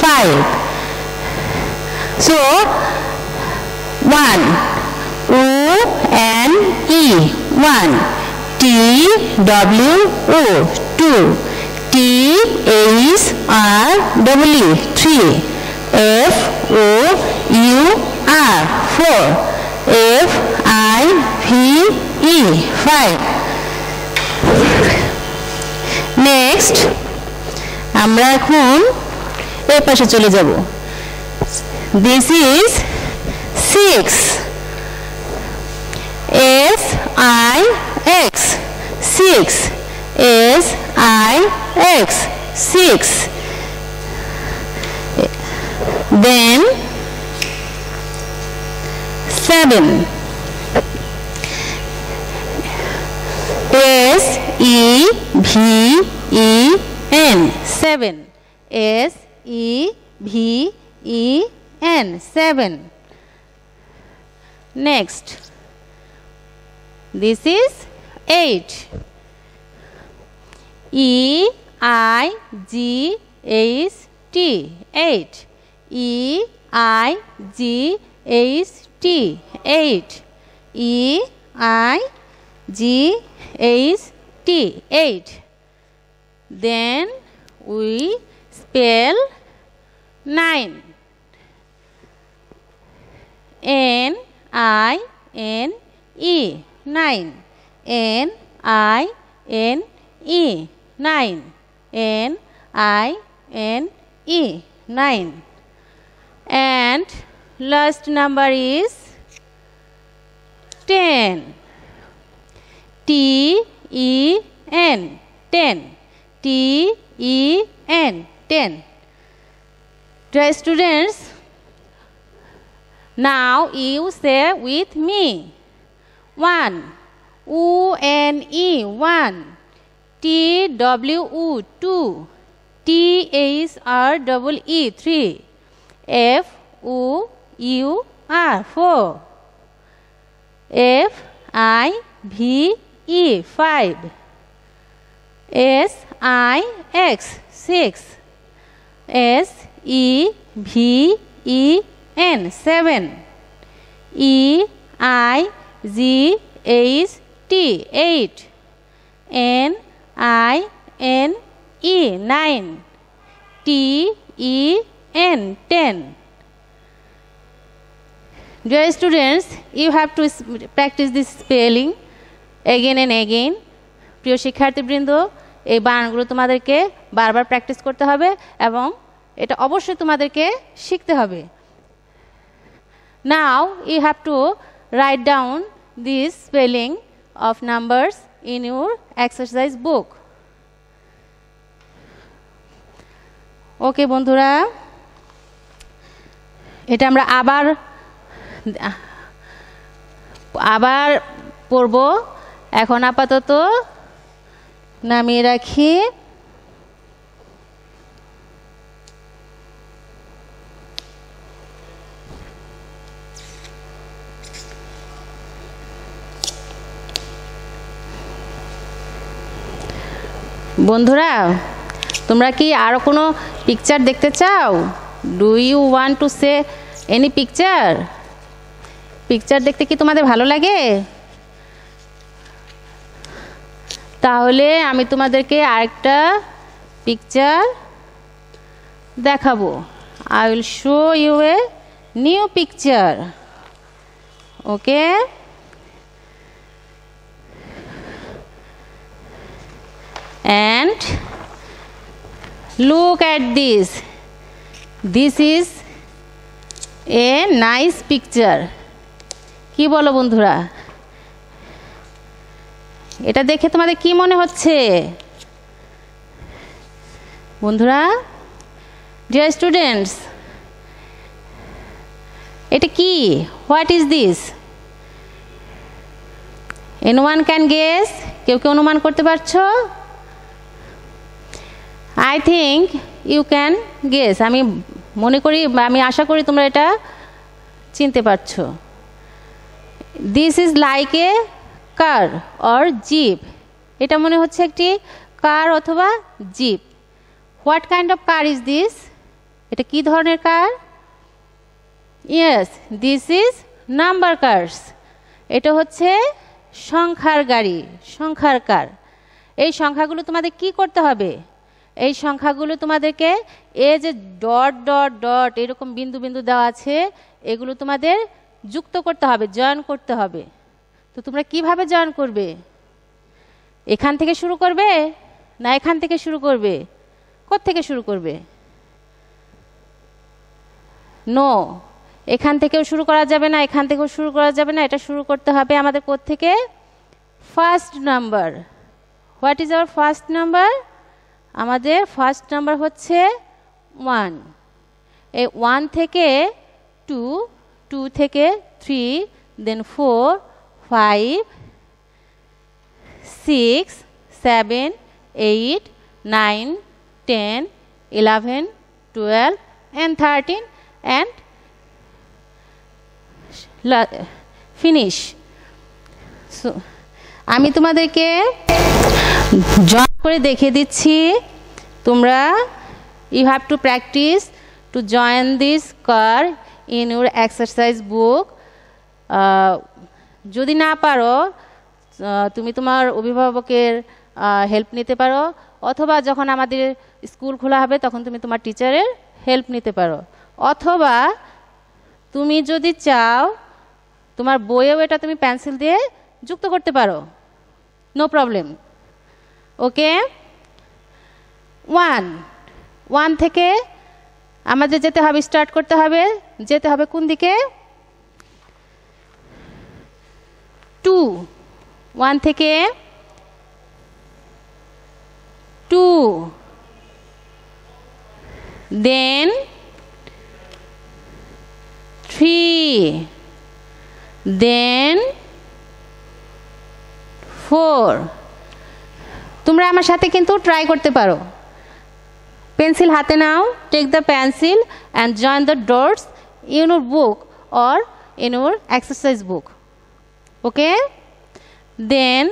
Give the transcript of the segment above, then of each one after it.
5 so 1 O N E 1 T W O 2 T H R W 3 F O U R 4 F I V E 5 next আমরা এখন এই পাশে চলে যাব this is 6 S I X 6 S I X 6 then 7 S E V E N 7 S E V E N 7 next this is 8 E I G H T 8 E I G H T 8 E I G H T 8 then we spell 9 N I N E 9 N I N E 9 N I N E 9 and last number is 10 T E N 10 T E N 10 dear students now you say with me 1 U N E 1 T W U 2 T H R W E 3 F U U R 4 F I V E 5 S I X 6 S E V E N 7 E I Z H T 8 N I N E 9 T E N 10 dear students you have to practice this spelling again and again প্রিয় শিক্ষার্থীবৃন্দ এই বানানগুলো তোমাদেরকে বারবার practice করতে হবে এবং এটা অবশ্যই তোমাদেরকে শিখতে হবে now you have to write down this spelling of numbers in your exercise book okay বন্ধুরা এটা আমরা আবার পড়ব এখন আপাতত নামিয়ে রাখি বন্ধুরা তোমরা কি আরো কোনো পিকচার দেখতে চাও do you want to say any picture দেখতে কি তোমাদের ভালো লাগে তাহলে আমি তোমাদেরকে আরেকটা পিকচার দেখাবো I will show you a new picture okay and look at this is a nice picture কি বলো বন্ধুরা এটা দেখে তোমাদের কি মনে হচ্ছে বন্ধুরা dear students এটা কি what is this anyone can guess কেউ কি অনুমান করতে পারছো I think you can guess আমি মনে করি আমি আশা করি তোমরা এটা চিনতে পারছো this is like a car or jeep এটা মনে হচ্ছে একটি কার অথবা jeep what kind of car is this? এটা কি ধরনের car? Yes, this is number cars. এটা হচ্ছে সংখ্যার গাড়ি, সংখ্যার কার। এই সংখ্যাগুলো তোমাদের কি করতে হবে? এই সংখ্যাগুলো তোমাদেরকে এই যে ডট ডট ডট এরকম বিন্দু বিন্দু দেওয়া আছে, এগুলো তোমাদের যুক্ত করতে হবে, জয়েন করতে হবে। তো তোমরা কিভাবে জয়েন করবে? এখান থেকে শুরু করবে না এখান থেকে শুরু করবে? কোত্থেকে শুরু করবে? নো, এখান থেকেও শুরু করা যাবে না, এখান থেকেও শুরু করা যাবে না। এটা শুরু করতে হবে আমাদের কোত্থেকে? First number. What is our first number? আমাদের ফার্স্ট নাম্বার হচ্ছে 1। এই 1 থেকে 2, 2 থেকে 3, দেন 4, 5, 6, 7, 8, 9, 10, 11, 12 and 13 and finish. So আমি তোমাদেরকে জয়েন করে দেখিয়ে দিচ্ছি। তোমরা you have to practice to join this car in your exercise book. যদি না পারো তুমি তোমার অভিভাবকের হেল্প নিতে পারো, অথবা যখন আমাদের স্কুল খোলা হবে তখন তুমি তোমার টিচারের হেল্প নিতে পারো, অথবা তুমি যদি চাও তোমার বইয়েও এটা তুমি পেন্সিল দিয়ে যুক্ত করতে পারো, নো প্রবলেম। ওকে, 1 থেকে আমাদের যেতে হবে, স্টার্ট করতে হবে, যেতে হবে কোন দিকে? 2, 1 থেকে 2, then 3, then 4। তোমরা আমার সাথে কিন্তু ট্রাই করতে পারো। পেন্সিল হাতে নাও, take the pencil and join the dots in your book or in your exercise book. Okay, then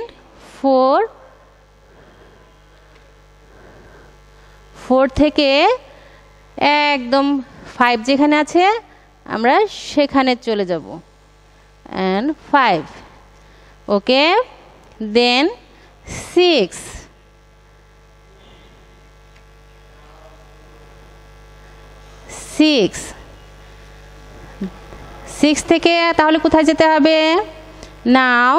4 থেকে একদম 5 যেখানে আছে আমরা সেখানে চলে যাব, অ্যান্ড 5। ওকে, দেন 6, 6 থেকে তাহলে কোথায় যেতে হবে? নাও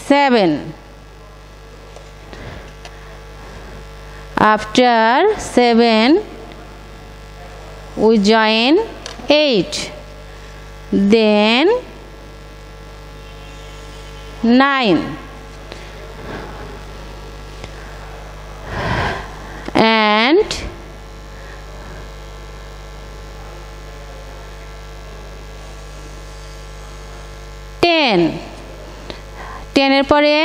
7, after 7 we join 8, then 9 and 10। 10 এর পরে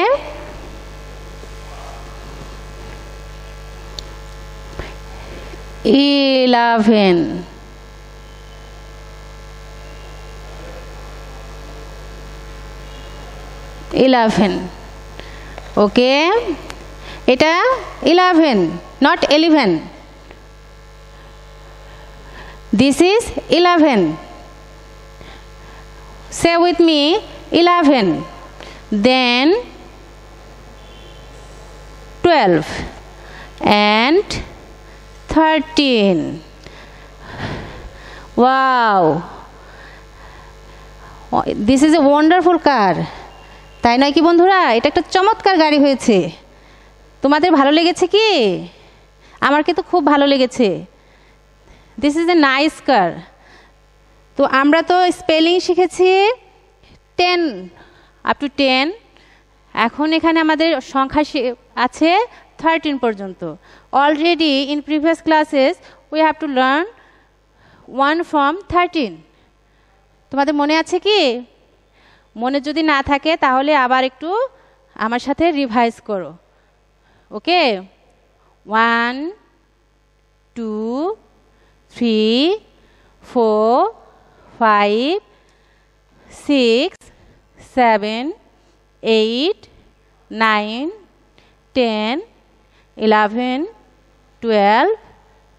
11, 11। ওকে, এটা 11, not 11. This is 11. Say with me, 11. Then 12 and 13. Wow, this is a wonderful car. তাই নয় কি বন্ধুরা? এটা একটা চমৎকার গাড়ি হয়েছে। তোমাদের ভালো লেগেছে কি? আমার কিন্তু খুব ভালো লেগেছে। দিস ইজ এ নাইস কার। তো আমরা তো স্পেলিং শিখেছি 10 আপ টু 10। এখন এখানে আমাদের সংখ্যা আছে 13 পর্যন্ত। Already in previous classes we have to learn 1 from 13। তোমাদের মনে আছে কি? মনে যদি না থাকে তাহলে আবার একটু আমার সাথে রিভাইজ করো। ওকে, 1, 2, 3, 4, 5, 6, 7, 8, 9, 10, 11, 12,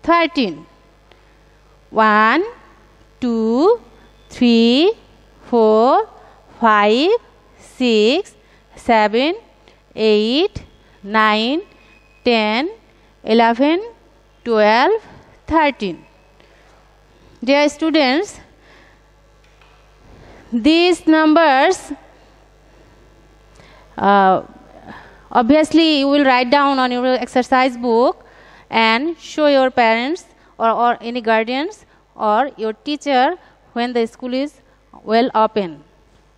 13. 1, 2, 3, 4, 5, 6, 7, 8, 9, 10, 11, 12, 13. Dear students, these numbers obviously you will write down on your exercise book and show your parents or any guardians or your teacher when the school is well open.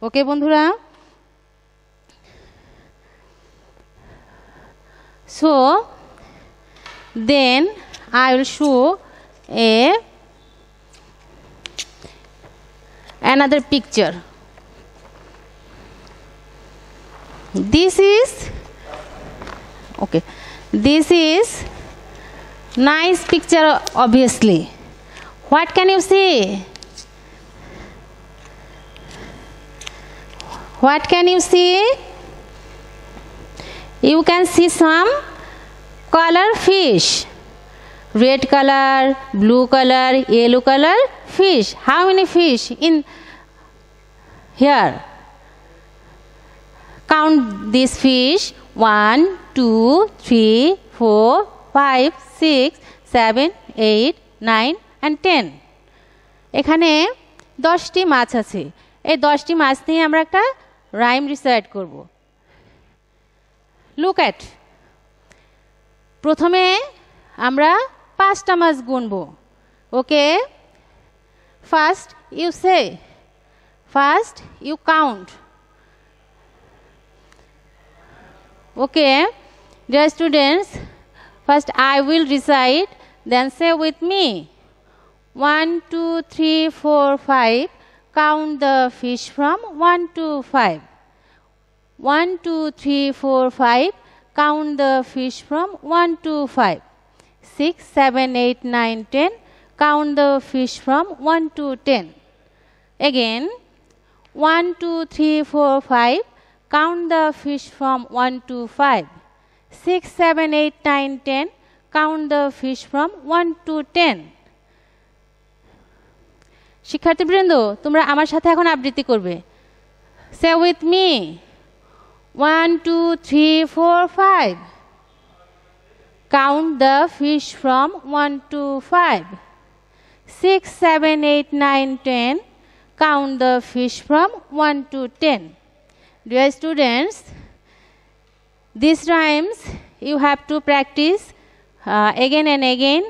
Okay, bondhura? So then I will show another picture. This is nice picture, obviously. What can you see? What can you see? You can see some color fish. Red color, blue color, yellow color fish. How many fish in here? Count these fish. 1, 2, 3, 4, 5, 6, 7, 8, 9 and 10. এখানে 10টি মাছ আছে। এই 10টি মাছ নিয়ে আমরা একটা rhyme recite করব। Look at. প্রথমে আমরা 5টা মাছ গুনবো। ওকে? First you say. First you count. Okay, dear students, first I will recite, then say with me. 1, 2, 3, 4, 5. Count the fish from 1 to 5. 1, 2, 3, 4, 5. Count the fish from 1 to 5. 6, 7, 8, 9, 10. Count the fish from 1 to 10. Again, 1, 2, 3, 4, 5. Count the fish from 1 to 5. 6, 7, 8, 9, 10. Count the fish from 1 to 10. শিক্ষার্থীবৃন্দ, তোমরা আমার সাথে এখন আবৃত্তি করবে। Say with me. 1, 2, 3, 4, 5. Count the fish from 1 to 5. 6, 7, 8, 9, 10. Count the fish from 1 to 10. Dear students, these rhymes you have to practice again and again,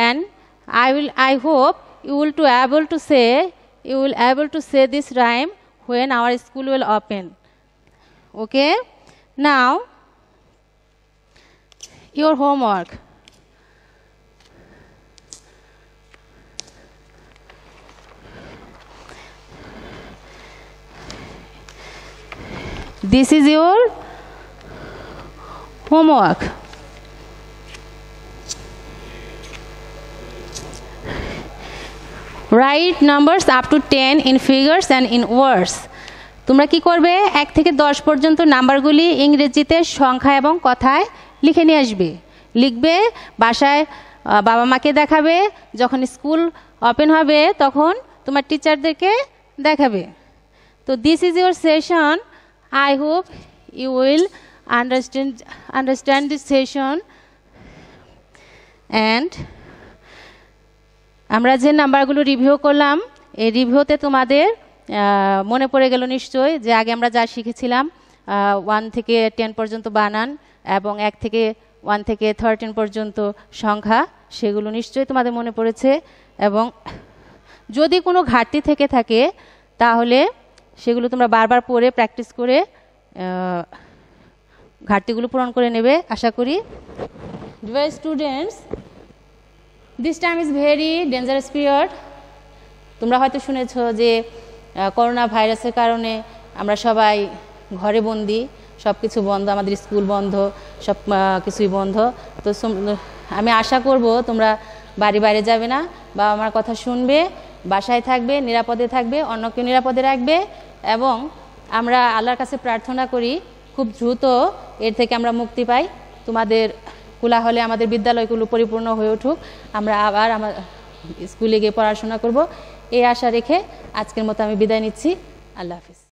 and I hope you will able to say this rhyme when our school will open. Okay? Now your homework. This is your homework. Write numbers up to 10 in figures and in words. তোমরা কি করবে? 1 থেকে 10 পর্যন্ত নাম্বারগুলি ইংরেজিতে সংখ্যা এবং কথায় লিখে নিয়ে আসবে। লিখবে, বাসায় বাবা মাকে দেখাবে, যখন স্কুল ওপেন হবে তখন তোমার টিচারদেরকে দেখাবে। তো this is your session. I hope you will understand this session, and আমরা যে নাম্বারগুলো রিভিউ করলাম, এই রিভিউতে তোমাদের মনে পড়ে গেল নিশ্চয়ই যে আগে আমরা যা শিখেছিলাম 1 থেকে 10 পর্যন্ত বানান এবং 1 থেকে 1 থেকে 13 পর্যন্ত সংখ্যা, সেগুলো নিশ্চয়ই তোমাদের মনে পড়েছে। এবং যদি কোনো ঘাটতি থেকে থাকে তাহলে সেগুলো তোমরা বারবার পড়ে প্র্যাকটিস করে ঘাটতিগুলো পূরণ করে নেবে আশা করি। Dear students, this time is very dangerous period. তোমরা হয়তো শুনেছো যে করোনা ভাইরাসের কারণে আমরা সবাই ঘরে বন্দি, সব কিছু বন্ধ, আমাদের স্কুল বন্ধ, সব কিছুই বন্ধ। তো আমি আশা করব তোমরা বাড়ি বাইরে যাবে না, বাবা মার কথা শুনবে, বাসায় থাকবে, নিরাপদে থাকবে, অন্যকে নিরাপদে রাখবে। এবং আমরা আল্লাহর কাছে প্রার্থনা করি খুব দ্রুত এর থেকে আমরা মুক্তি পাই। তোমাদের খোলা হলে আমাদের বিদ্যালয়গুলো পরিপূর্ণ হয়ে উঠুক, আমরা আবার আমার স্কুলে গিয়ে পড়াশোনা করব, এই আশা রেখে আজকের মতো আমি বিদায় নিচ্ছি। আল্লাহ হাফিজ।